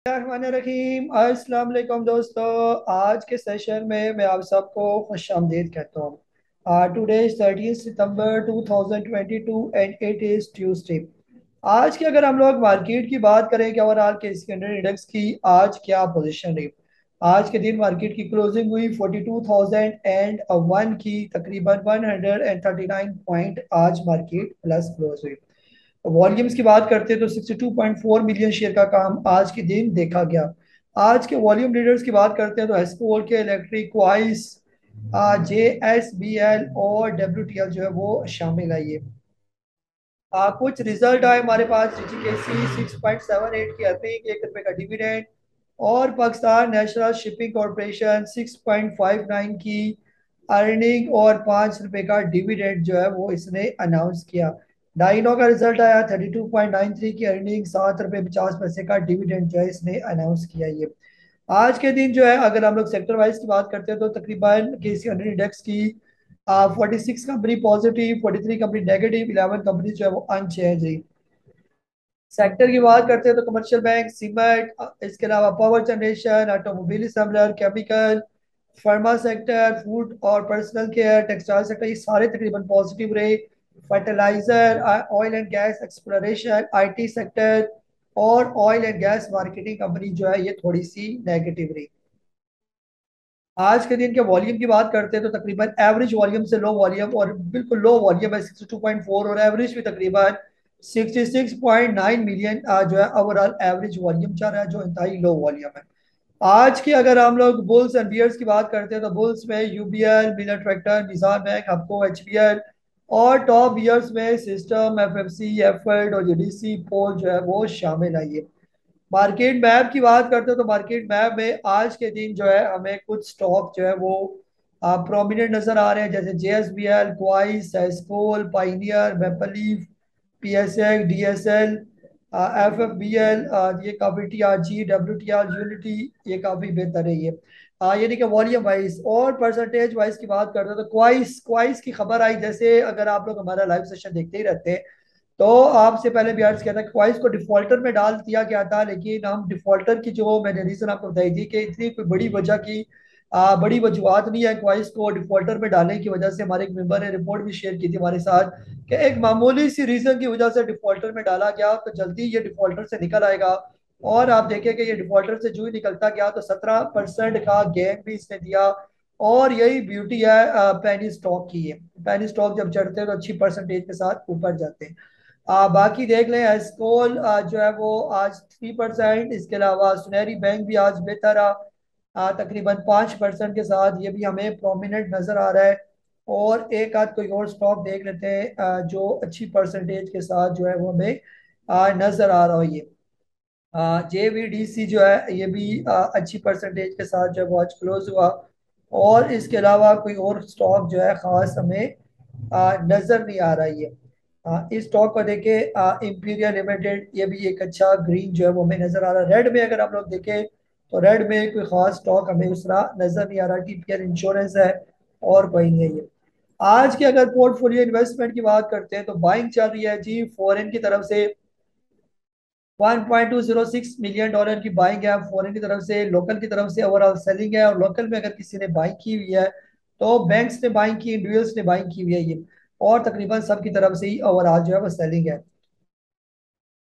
रहीम अस्सलाम वालेकुम दोस्तों। आज के सेशन में मैं आप सबको खुश आमदीद कहता हूँ। Today is 13 September 2022 and it is Tuesday. आज की अगर हम लोग मार्केट की बात करें कि ओवरऑल के सेकेंडरी इंडेक्स की आज क्या पोजीशन रही। आज के दिन मार्केट की क्लोजिंग हुई 42,001 की, तकरीबन 139 पॉइंट आज मार्केट प्लस क्लोज हुई। वॉल्यूम्स की बात करते हैं तो 62.4 मिलियन शेयर का काम आज के दिन देखा गया। आज के वॉल्यूम लीडर्स की बात करते हैं तो एस्कोल के इलेक्ट्रिक वाइस, JSBL और WTL जो है वो शामिल है। ये कुछ रिजल्ट आए हमारे पास। ऋषिकेशी 6.78 की अर्निंग, ₹1 का डिविडेंड। और पाकिस्तान नेशनल शिपिंग कॉरपोरेशन 6.59 की अर्निंग और ₹5 का डिविडेंड जो है वो इसने अनाउंस किया। डाइनो का रिजल्ट आया 32.93 की अर्निंग, ₹7.50 का डिविडेंड जो है इसने अनाउंस किया। ये आज के दिन जो है अगर हम लोग सेक्टर वाइज की बात करते हैं तो तकरीबन केसी 100 इंडेक्स की 46 company positive, 43 company negative, 11 company जो है वो अनचेंज रही। सेक्टर की बात करते हैं तो कमर्शियल बैंक, सीमेंट, इसके अलावा power generation, automobile assembler, chemical, pharma sector, food और पर्सनल केयर, टेक्सटाइल सेक्टर, ये सारे तकरीबन पॉजिटिव रहे। Fertiliser, oil and gas exploration, IT sector और oil and gas marketing company जो है ये थोड़ी सी नेगेटिव रही। आज के दिन के वॉल्यूम की बात करते हैं तो तकरीबन एवरेज वॉल्यूम से लो वॉल्यूम और बिल्कुल लो वॉल्यूम है 62.4, और एवरेज भी तकरीबन 66.9 मिलियन जो है ओवरऑल एवरेज वॉल्यूम चल रहा है, जो इंतहाई लो वॉल्यूम है। आज की अगर हम लोग बुल्स एंड बियर्स की बात करते हैं तो बुल्स में UBL, मिलर ट्रैक्टर, निज़ार बैंक, हपको, HBL। और टॉप बियर्स में सिस्टम, FFC, एफर्ड और JDC पोल जो है वो शामिल है। ये मार्केट मैप की बात करते हो तो मार्केट मैप में आज के दिन जो है हमें कुछ स्टॉक जो है वो प्रोमिनेंट नजर आ रहे हैं, जैसे JSBL, क्वाइस, एस्कोल, Pioneer, Maple Leaf, PSX, DSL, FFBL, ये काफी, TRG, WTR, यूनिटी, ये काफी बेहतर है। ये यानी कि वॉल्यूम वाइज और परसेंटेज वाइज की बात करते हो तो क्वाइस क्वाइस की खबर आई, जैसे अगर आप लोग हमारा लाइव सेशन देखते ही रहते हैं तो आपसे पहले भी अर्ज किया था कि क्वाइस को डिफॉल्टर में डाल दिया गया था, लेकिन हम डिफॉल्टर की जो मैंने रीजन आपको बताई थी कि इतनी कोई बड़ी वजह की बड़ी वजूहत नहीं है क्वाइस को डिफॉल्टर में डालने की वजह से। हमारे एक मेंबर ने रिपोर्ट भी शेयर की थी हमारे साथ कि एक मामूली सी रीजन की वजह से डिफॉल्टर में डाला गया, तो जल्दी ये डिफॉल्टर से निकल आएगा। और आप देखें कि ये डिफॉल्टर से जो ही निकलता गया तो 17% का गेन भी इसने दिया। और यही ब्यूटी है पेनी स्टॉक की। है पेनी स्टॉक जब चढ़ते हैं तो अच्छी परसेंटेज के साथ ऊपर जाते हैं। बाकी देख लें एस्कोल जो है वो आज 3%, इसके अलावा सुनहरी बैंक भी आज बेहतर रहा तकरीबन 5% के साथ, ये भी हमें प्रोमिनेंट नजर आ रहा है। और एक आध कोई और स्टॉक देख लेते हैं जो अच्छी परसेंटेज के साथ जो है वो हमें नजर आ रहा हो। ये JVDC जो है ये भी अच्छी परसेंटेज के साथ जब वो आज क्लोज हुआ। और इसके अलावा कोई और स्टॉक जो है खास हमें नजर नहीं आ रहा है। ये इस स्टॉक को देखे, इंपीरियल लिमिटेड, ये भी एक अच्छा ग्रीन जो है वो हमें नजर आ रहा है। रेड में अगर हम लोग देखें तो रेड में कोई खास स्टॉक हमें दूसरा नजर नहीं आ रहा। TPL इंश्योरेंस है और कोई नहीं है। ये आज की अगर पोर्टफोलियो इन्वेस्टमेंट की बात करते हैं तो बाइंग चल रही है जी फॉरेन की तरफ से। $1.206 मिलियन की बाइंग है फॉरेन की तरफ से, लोकल की तरफ से ओवरऑल सेलिंग है। और लोकल में अगर किसी ने बाइंग की हुई है तो बैंक्स ने बाइंग की, इंडिविजुअल्स ने बाइंग की हुई है। ये और तकरीबन सबकी तरफ से ही ओवरऑल जो है वो सेलिंग है।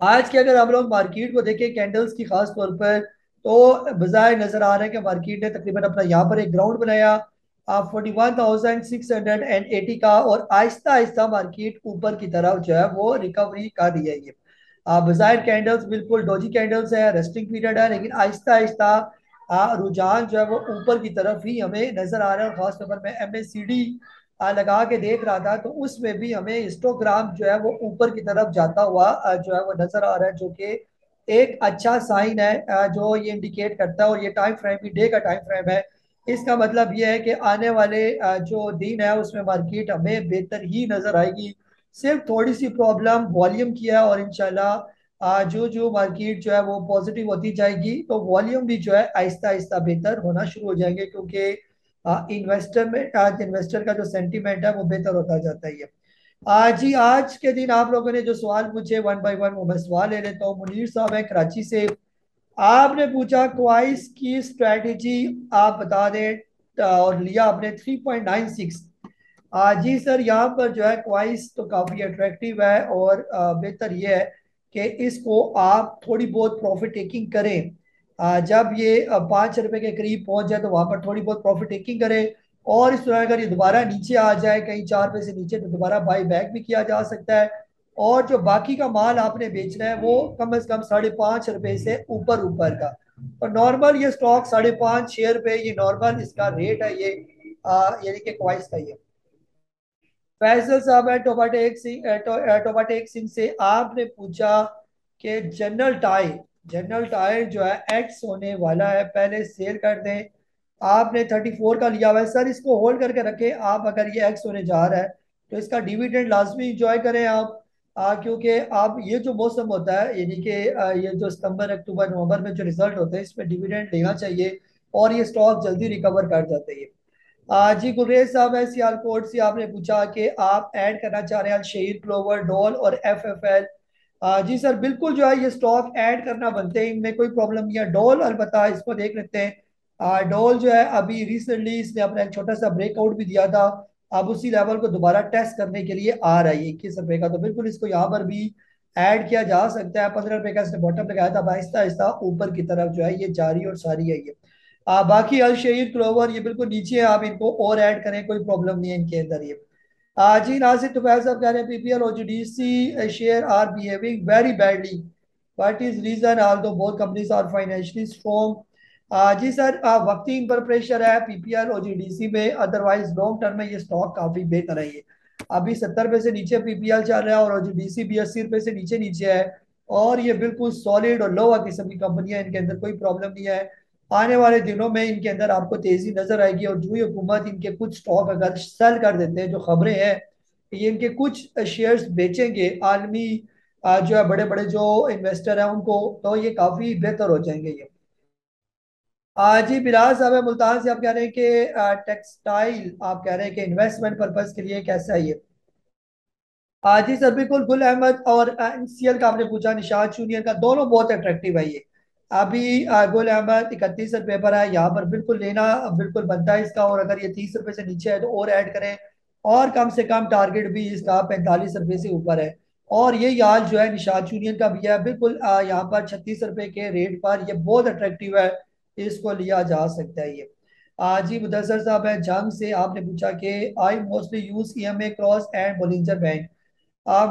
आज के अगर हम लोग मार्केट को देखें कैंडल्स की खास तौर पर, तो बजाय नजर आ रहा है कि मार्केट ने तकरीबन अपना यहाँ पर एक ग्राउंड बनाया 41,680 का, और आहिस्ता आहिस्ता मार्केट ऊपर की तरफ जो है वो रिकवरी कर रही है। ये बजाय कैंडल्स बिल्कुल डोजी कैंडल्स है, रेस्टिंग पीरियड है, लेकिन आहिस्ता आहिस्ता रुझान जो है वो ऊपर की तरफ ही हमें नजर आ रहा है। और खासतौर पर मैं MACD लगा के देख रहा था तो उसमें भी हमें हिस्टोग्राम जो है वो ऊपर की तरफ जाता हुआ जो है वो नजर आ रहा है, जो कि एक अच्छा साइन है जो ये इंडिकेट करता है। और ये टाइम फ्रेम भी डे का टाइम फ्रेम है। इसका मतलब ये है कि आने वाले जो दिन है उसमें मार्केट हमें बेहतर ही नजर आएगी। सिर्फ थोड़ी सी प्रॉब्लम वॉल्यूम की है, और इंशाल्लाह जो जो मार्केट जो है वो पॉजिटिव होती जाएगी तो वॉल्यूम भी जो है आहिस्ता आहिस्ता बेहतर होना शुरू हो जाएंगे, क्योंकि इन्वेस्टर में आज इन्वेस्टर का जो सेंटीमेंट है वो बेहतर होता जाता है। ये आज ही आज के दिन आप लोगों ने जो सवाल पूछे वन बाय वन वो मैं सवाल ले लेता हूँ। मुनीर साहब है कराची से, आपने पूछा क्वाइस की स्ट्रेटेजी आप बता दें, और लिया आपने 3.96। जी सर, यहाँ पर जो है क्वाइस तो काफ़ी अट्रैक्टिव है, और बेहतर ये है कि इसको आप थोड़ी बहुत प्रॉफिट टेकिंग करें। जब ये 5 रुपए के करीब पहुंच जाए तो वहां पर थोड़ी बहुत प्रॉफिट टेकिंग करें, और इस तरह अगर ये दोबारा नीचे आ जाए कहीं 4 रुपए से नीचे तो दोबारा बाई बैक भी किया जा सकता है। और जो बाकी का माल आपने बेचना है वो कम से कम 5.5 रुपए से ऊपर ऊपर का। और नॉर्मल ये स्टॉक 5.5 6 रुपए ये नॉर्मल इसका रेट है ये, यानी कि क्वाइस का ये। फैसल साहब है टोबाटेक सिंह से आपने पूछा कि जनरल टायर जो है एक्स होने वाला है, पहले सेल कर दें। आपने 34 का लिया हुआ है सर, इसको होल्ड करके रखें आप। अगर ये एक्स होने जा रहा है तो इसका डिविडेंड लाजमी इंजॉय करें आप। क्योंकि आप ये जो मौसम होता है यानी कि ये जो सितंबर अक्टूबर नवंबर में जो रिजल्ट होते हैं इसमें डिविडेंड लेना चाहिए, और ये स्टॉक जल्दी रिकवर कर जाते हैं। जी गुरेज साहब है सियालकोट से, आपने पूछा कि आप ऐड करना चाह रहे हैं शेर क्लोवर डॉल और FFL। जी सर बिल्कुल, जो है ये स्टॉक ऐड करना बनते हैं, इनमें कोई प्रॉब्लम नहीं है। डॉल अलबत्ता इसको देख लेते हैं। डॉल जो है अभी रिसेंटली इसने अपना एक छोटा सा ब्रेकआउट भी दिया था, अब उसी लेवल को दोबारा टेस्ट करने के लिए आ रहा है 21 रुपए का, तो बिल्कुल इसको यहाँ पर भी ऐड किया जा सकता है। 15 रुपए का इसने बॉटम लगाया था, अब आहिस्ता आहिस्ता ऊपर की तरफ जो है ये जारी और सारी है ये। बाकी अल शहीद क्लोवर ये बिल्कुल नीचे है, आप इनको और ऐड करें कोई प्रॉब्लम नहीं है इनके अंदर ये। जी नासिर तुफैल साहब कह रहे हैं PPL और GDC share are behaving very badly, what is reason although both companies are financially strong. जी सर, वक्ती इन पर प्रेशर है PPL और GDC में, अदरवाइज लॉन्ग टर्म में ये स्टॉक काफी बेहतर है ये। अभी 70 रुपए से नीचे PPL चल रहा है और GDC भी 80 रुपए से नीचे नीचे है, और ये बिल्कुल सॉलिड और लोअर किस्म की कंपनियां, इनके अंदर कोई प्रॉब्लम नहीं है। आने वाले दिनों में इनके अंदर आपको तेजी नजर आएगी, और जो ही हुकूमत इनके कुछ स्टॉक अगर सेल कर देते हैं, जो खबरें हैं कि ये इनके कुछ शेयर्स बेचेंगे आलमी जो है बड़े बड़े जो इन्वेस्टर हैं उनको, तो ये काफी बेहतर हो जाएंगे ये। जी बिलाल साहब है मुल्तान से, आप कह रहे हैं कि टेक्सटाइल, आप कह रहे हैं कि इन्वेस्टमेंट पर्पज के लिए कैसा है ये। जी सर बिल्कुल, गुल अहमद और NCL का आपने पूछा, निशाद जूनियर का, दोनों बहुत अट्रैक्टिव है ये। अभी गुल अहमद 31 रुपए पर है, यहाँ पर बिल्कुल लेना बिल्कुल बनता है इसका, और अगर ये 30 रुपए से नीचे है तो और ऐड करें। और कम से कम टारगेट भी इसका 45 रुपए से ऊपर है। और ये यार जो है निशाद जूनियर का भी है बिल्कुल, यहाँ पर 36 रुपए के रेट पर ये बहुत अट्रैक्टिव है, इसको लिया जा सकता है ये। जी मुदस्सर साहब है जंग से, आपने पूछा कि I mostly use EMA cross and Bollinger band.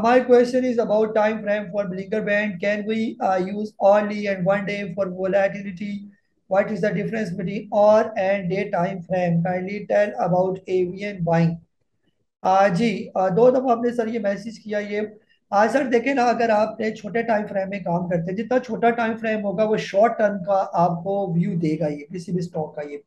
My question is about time frame for Blinger Band. Can we use only and 1 day for volatility? What is the difference between hour and day time frame? Kindly tell about avian buying. जी, 2 दफा आपने sir ये message किया ये। Sir देखें ना, अगर आपने छोटे टाइम फ्रेम में काम करते हैं, जितना छोटा टाइम फ्रेम होगा वो शॉर्ट टर्म का आपको व्यू देगा ये किसी भी स्टॉक का ये।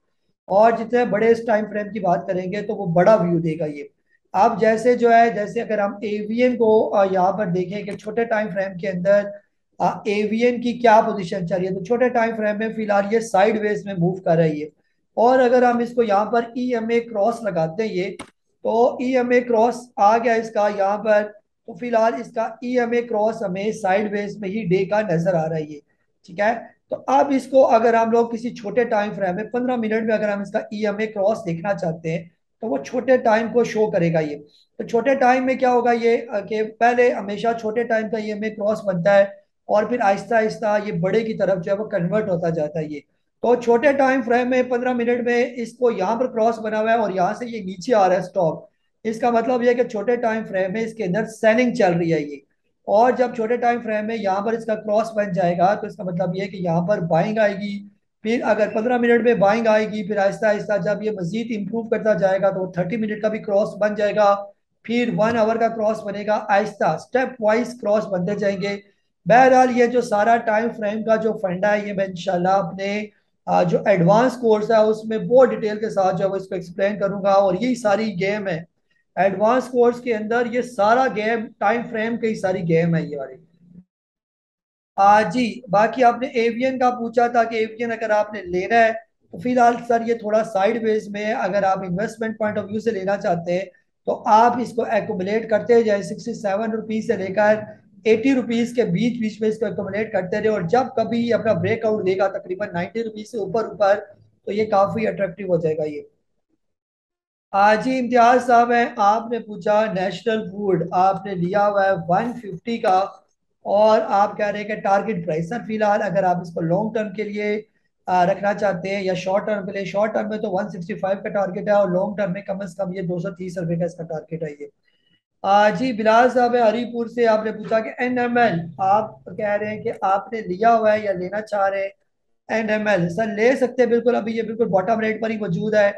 और जितने बड़े टाइम फ्रेम की बात करेंगे तो वो बड़ा व्यू देगा ये। अब जैसे जो है, जैसे अगर हम एवीएन को यहाँ पर देखें कि छोटे टाइम फ्रेम के अंदर एवीएन की क्या पोजीशन चल रही है, तो छोटे टाइम फ्रेम में फिलहाल ये साइड वेज में मूव कर रही है। और अगर हम इसको यहाँ पर EMA क्रॉस लगाते हैं ये, तो EMA क्रॉस आ गया इसका यहाँ पर, तो फिलहाल इसका EMA क्रॉस हमें साइड वेज में ही डे का नजर आ रहा है ये। ठीक है, तो अब इसको अगर हम लोग किसी छोटे टाइम फ्रेम में 15 मिनट में अगर हम इसका EMA क्रॉस देखना चाहते हैं, तो वो छोटे टाइम को शो करेगा ये। तो छोटे टाइम में क्या होगा ये, कि पहले हमेशा छोटे टाइम का EMA क्रॉस बनता है, और फिर आहिस्ता आहिस्ता ये बड़े की तरफ जो है वो कन्वर्ट होता जाता है ये। तो छोटे टाइम फ्रेम में 15 मिनट में इसको यहाँ पर क्रॉस बना हुआ है, और यहाँ से ये नीचे आ रहा है स्टॉक। इसका मतलब ये है कि छोटे टाइम फ्रेम में इसके अंदर सेलिंग चल रही है ये। और जब छोटे टाइम फ्रेम में यहाँ पर इसका क्रॉस बन जाएगा तो इसका मतलब ये है कि यहाँ पर बाइंग आएगी। फिर अगर 15 मिनट में बाइंग आएगी, फिर आहिस्ता आहिस्ता जब ये मजीद इंप्रूव करता जाएगा तो 30 मिनट का भी क्रॉस बन जाएगा। फिर 1 आवर का क्रॉस बनेगा, आहिस्ता स्टेप वाइज क्रॉस बनते जाएंगे। बहरहाल ये जो सारा टाइम फ्रेम का जो फंडा है ये मैं इंशाल्लाह अपने जो एडवांस कोर्स है उसमें बहुत डिटेल के साथ जो है वो इसको एक्सप्लेन करूंगा, और यही सारी गेम है एडवांस कोर्स के अंदर, ये सारा गेम टाइम फ्रेम की सारी गेम है ये वाली। जी, बाकी आपने एवियन का पूछा था कि एवियन अगर आपने लेना है तो फिलहाल सर ये थोड़ा साइड वेज में है, अगर आप इन्वेस्टमेंट पॉइंट ऑफ व्यू से लेना चाहते हैं तो आप इसको एकुमुलेट करते जाए 67 रुपीज से लेकर 80 रुपीज के बीच बीच में इसको एकोमोडेट करते रहे, और जब कभी ये अपना ब्रेकआउट देगा तकरीबन 90 रुपीज से ऊपर ऊपर, तो ये काफी अट्रैक्टिव हो जाएगा ये। जी इम्तियाज साहब है, आपने पूछा नेशनल फूड, आपने लिया हुआ है 150 का, और आप कह रहे हैं कि टारगेट प्राइस। सर फिलहाल अगर आप इसको लॉन्ग टर्म के लिए रखना चाहते हैं या शॉर्ट टर्म के लिए, शॉर्ट टर्म में तो 165 का टारगेट है, और लॉन्ग टर्म में कम से कम ये 230 रुपये का इसका टारगेट है ये। जी बिलाल साहब है हरीपुर से, आपने पूछा कि एनएमएल, आप कह रहे हैं कि आपने लिया हुआ है या लेना चाह रहे हैं एनएमएल। सर ले सकते हैं बिल्कुल, अभी ये बिल्कुल बॉटम रेट पर ही मौजूद है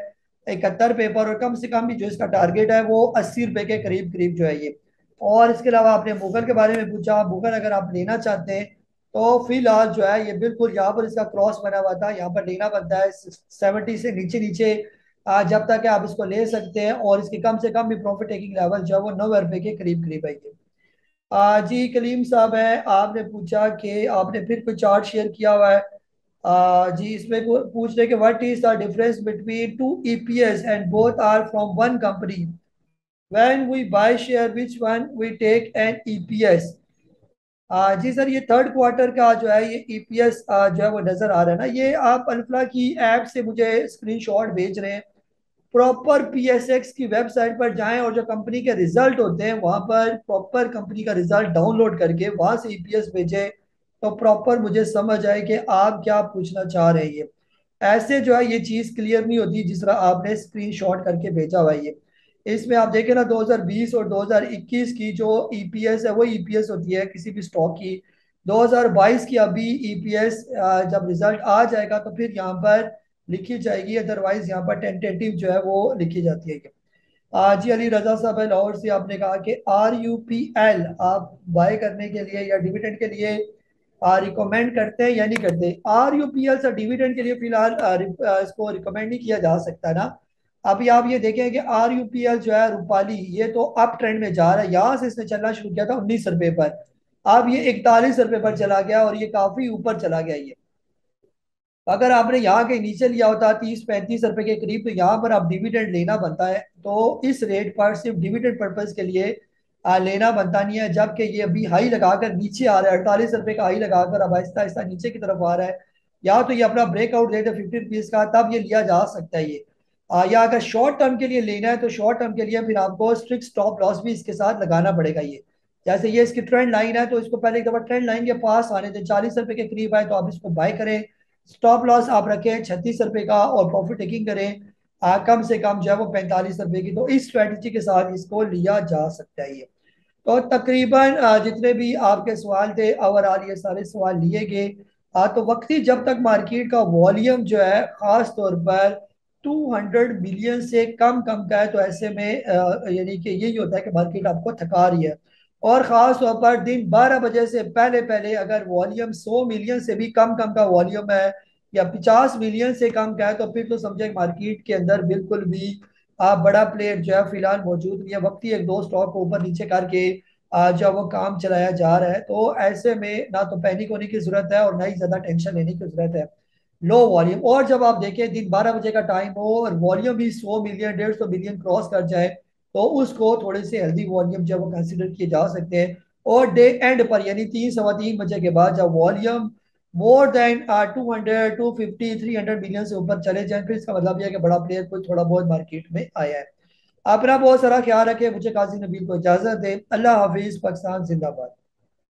71 रुपये पर, और कम से कम भी जो इसका टारगेट है वो 80 रुपये के करीब करीब जो है ये। और इसके अलावा आपने मुगल के बारे में पूछा, मुगल अगर आप लेना चाहते हैं तो फिलहाल जो है ये बिल्कुल यहाँ पर इसका क्रॉस बना हुआ था, यहाँ पर लेना बनता है 70 से नीचे नीचे। जब तक है आप इसको ले सकते हैं, और इसकी कम से कम भी प्रॉफिट टेकिंग लेवल जो है वो 90 रुपये के करीब करीब है ये। जी कलीम साहब है, आपने पूछा कि आपने फिर कोई चार्ट शेयर किया हुआ है। जी इसमें पूछ रहे कि what is the difference between two EPS and both are from one company, when we buy share which one we take an EPS. जी सर, ये थर्ड क्वार्टर का जो है ये ईपीएस जो है वो नजर आ रहा है ना, ये आप अल्फला की ऐप से मुझे स्क्रीनशॉट भेज रहे हैं। प्रॉपर पीएसएक्स की वेबसाइट पर जाएं, और जो कंपनी के रिजल्ट होते हैं वहां पर प्रॉपर कंपनी का रिजल्ट डाउनलोड करके वहां से ईपीएस भेजें, तो प्रॉपर मुझे समझ आए कि आप क्या पूछना चाह रहे हैं ये। ऐसे जो है ये चीज क्लियर नहीं होती जिस तरह आपने स्क्रीनशॉट करके भेजा हुआ है ये। इसमें आप देखें ना, 2020 और 2021 की जो ईपीएस है वो ईपीएस होती है किसी भी स्टॉक की। 2022 की अभी ईपीएस जब रिजल्ट आ जाएगा तो फिर यहाँ पर लिखी जाएगी, अदरवाइज यहाँ पर टेंटेटिव जो है वो लिखी जाती है ये। जी अली रजा साहब है लाहौर से, आपने कहा कि RUPL आप बाय करने के लिए या डिविडेंड के लिए रिकमेंड करते हैं या नहीं करते। RUPL से डिविडेंड के लिए फिलहाल इसको रिकमेंड नहीं किया जा सकता ना। अभी आप ये देखें कि RUPL जो है रूपाली, ये तो अप ट्रेंड में जा रहा है, यहाँ से इसने चलना शुरू किया था 19 रुपये पर, अब ये 41 रुपये पर चला गया, और ये काफी ऊपर चला गया ये। अगर आपने यहाँ के नीचे लिया होता 30-35 रुपए के करीब, तो यहाँ पर आप डिविडेंड लेना बनता है, तो इस रेट पर सिर्फ डिविडेंड पर्पज के लिए लेना बनता नहीं है, जबकि ये अभी हाई लगाकर नीचे आ रहा है, 48 रुपए का हाई लगाकर अब आहिस्ता आहिस्ता नीचे की तरफ आ रहा है। या तो ये अपना ब्रेकआउट देते 50 रुपीज का, तब ये लिया जा सकता है ये। या अगर शॉर्ट टर्म के लिए लेना है तो शॉर्ट टर्म के लिए फिर आपको स्ट्रिक्ट स्टॉप लॉस भी इसके साथ लगाना पड़ेगा ये। जैसे ये इसकी ट्रेंड लाइन है, तो इसको पहले एक दफा ट्रेंड लाइन के पास आने दें, 40 रुपए के करीब आए तो आप इसको बाय करें। स्टॉप लॉस आप रखें 36 रुपए का, और प्रॉफिट टेकिंग करें कम से कम जो है वो 45 रुपए की, तो इस स्ट्रेटजी के साथ इसको लिया जा सकता है ये। तो तकरीबन जितने भी आपके सवाल थे ओवरऑल ये सारे सवाल लिए गए। तो वक्ती जब तक मार्केट का वॉल्यूम जो है खास तौर पर 200 मिलियन से कम कम का है, तो ऐसे में यानी कि यही होता है कि मार्केट आपको थका रही है। और खास तौर पर दिन 12 बजे से पहले पहले अगर वॉल्यूम 100 मिलियन से भी कम कम का वॉल्यूम है, या 50 मिलियन से कम का है, तो फिर तो समझे मार्केट के अंदर बिल्कुल भी बड़ा प्लेयर जो है फिलहाल मौजूद नहीं है। वक्ती एक दो स्टॉक को ऊपर नीचे करके जब वो काम चलाया जा रहा है, तो ऐसे में ना तो पैनिक होने की जरूरत है और ना ही ज्यादा टेंशन लेने की जरूरत है। लो वॉल्यूम, और जब आप देखें दिन 12 बजे का टाइम हो और वॉल्यूम भी 100 मिलियन 150 मिलियन क्रॉस कर जाए, तो उसको थोड़े से हेल्दी वॉल्यूम जब वो कंसिडर किए जा सकते हैं। और डे एंड पर यानी 3 सवा 3 बजे के बाद जब वॉल्यूम मोर देन 200 250 300 मिलियन से ऊपर चले जाएं, फिर इसका मतलब यह है कि बड़ा प्लेयर कोई थोड़ा बहुत मार्केट में आया है। अपना बहुत सारा ख्याल रखें, मुझे काजी नबील को इजाजत दे। अल्लाह हाफिज, पाकिस्तान जिंदाबाद।